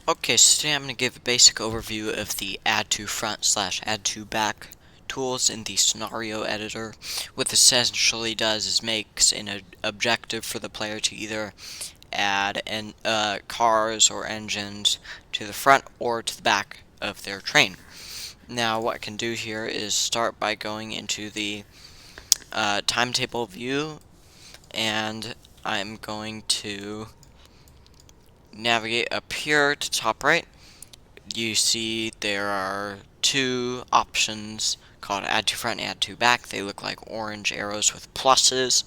Okay, so today I'm going to give a basic overview of the add to front / add to back tools in the scenario editor. What this essentially does is makes an objective for the player to either add cars or engines to the front or to the back of their train. Now what I can do here is start by going into the timetable view, and I'm going to navigate up here to top right. You see there are two options called add to front and add to back. They look like orange arrows with pluses.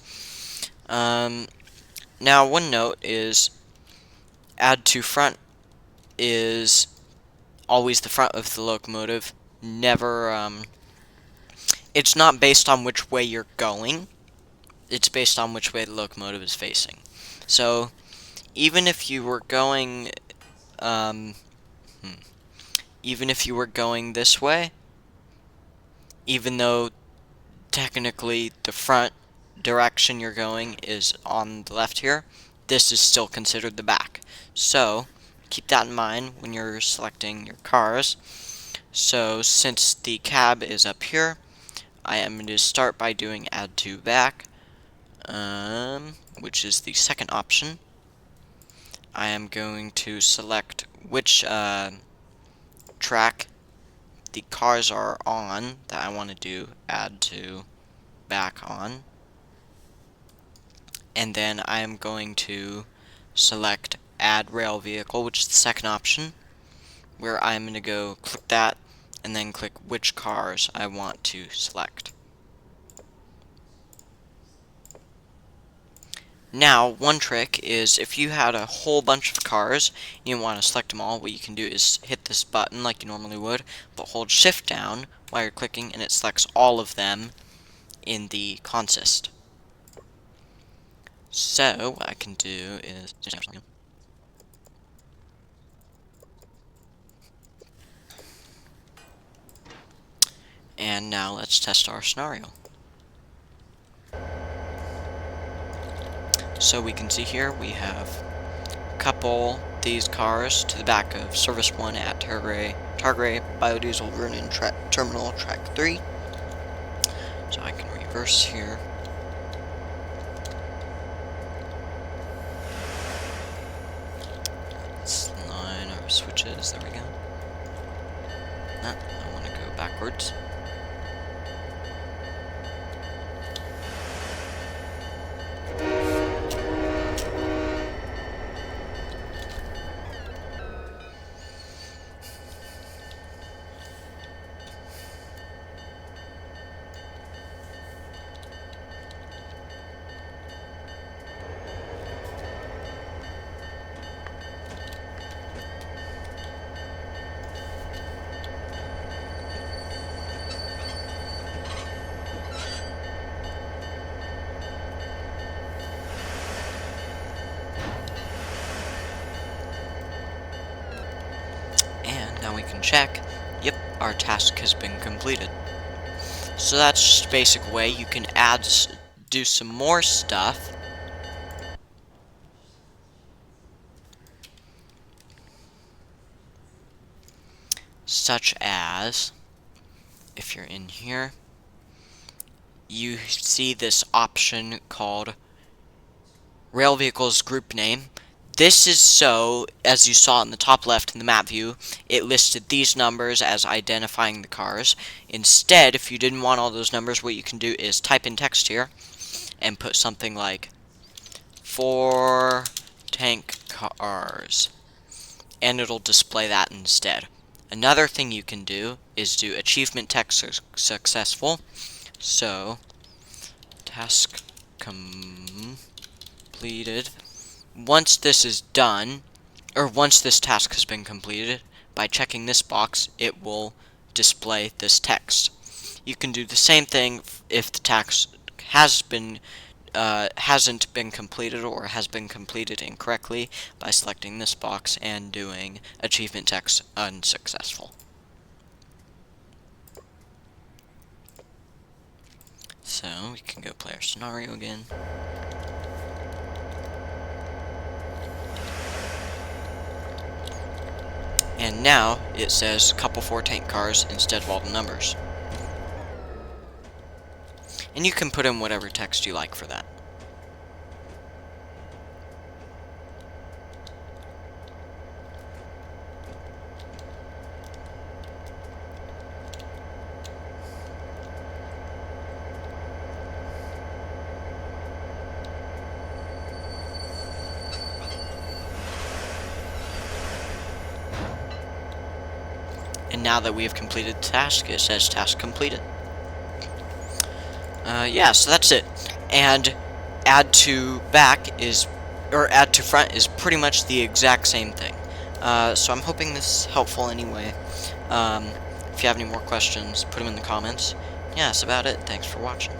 Now one note is add to front is always the front of the locomotive. Never, it's not based on which way you're going. It's based on which way the locomotive is facing. So even if you were going, even if you were going this way, even though technically the front direction you're going is on the left here, this is still considered the back. So keep that in mind when you're selecting your cars. So since the cab is up here, I am going to start by doing add to back, which is the second option. I am going to select which track the cars are on that I want to do add to back on, and then I am going to select add rail vehicle, which is the second option, where I'm going to go click that and then click which cars I want to select. Now, one trick is if you had a whole bunch of cars and you want to select them all, what you can do is hit this button like you normally would, but hold shift down while you're clicking and it selects all of them in the consist. So, what I can do is and now let's test our scenario. So we can see here we have these cars to the back of Service 1 at Targray Biodiesel Vernon Terminal Track 3. So I can reverse here. Let's line our switches, there we go. No, I want to go backwards. Now we can check, yep, our task has been completed. So that's just a basic way you can do some more stuff. Such as, if you're in here, you see this option called Rail Vehicles Group Name. This is so, as you saw in the top left in the map view, it listed these numbers as identifying the cars. Instead, if you didn't want all those numbers, what you can do is type in text here and put something like 4 tank cars, and it'll display that instead. Another thing you can do is do achievement text successful. So, task completed. Once this is done, or once this task has been completed, by checking this box, it will display this text. You can do the same thing if the task hasn't been completed or has been completed incorrectly by selecting this box and doing achievement text unsuccessful. So we can go play our scenario again. And now it says couple 4 tank cars instead of all the numbers. And you can put in whatever text you like for that. And now that we have completed the task, it says task completed. Yeah, so that's it. And add to back is, or add to front is pretty much the exact same thing. So I'm hoping this is helpful anyway. If you have any more questions, put them in the comments. Yeah, that's about it. Thanks for watching.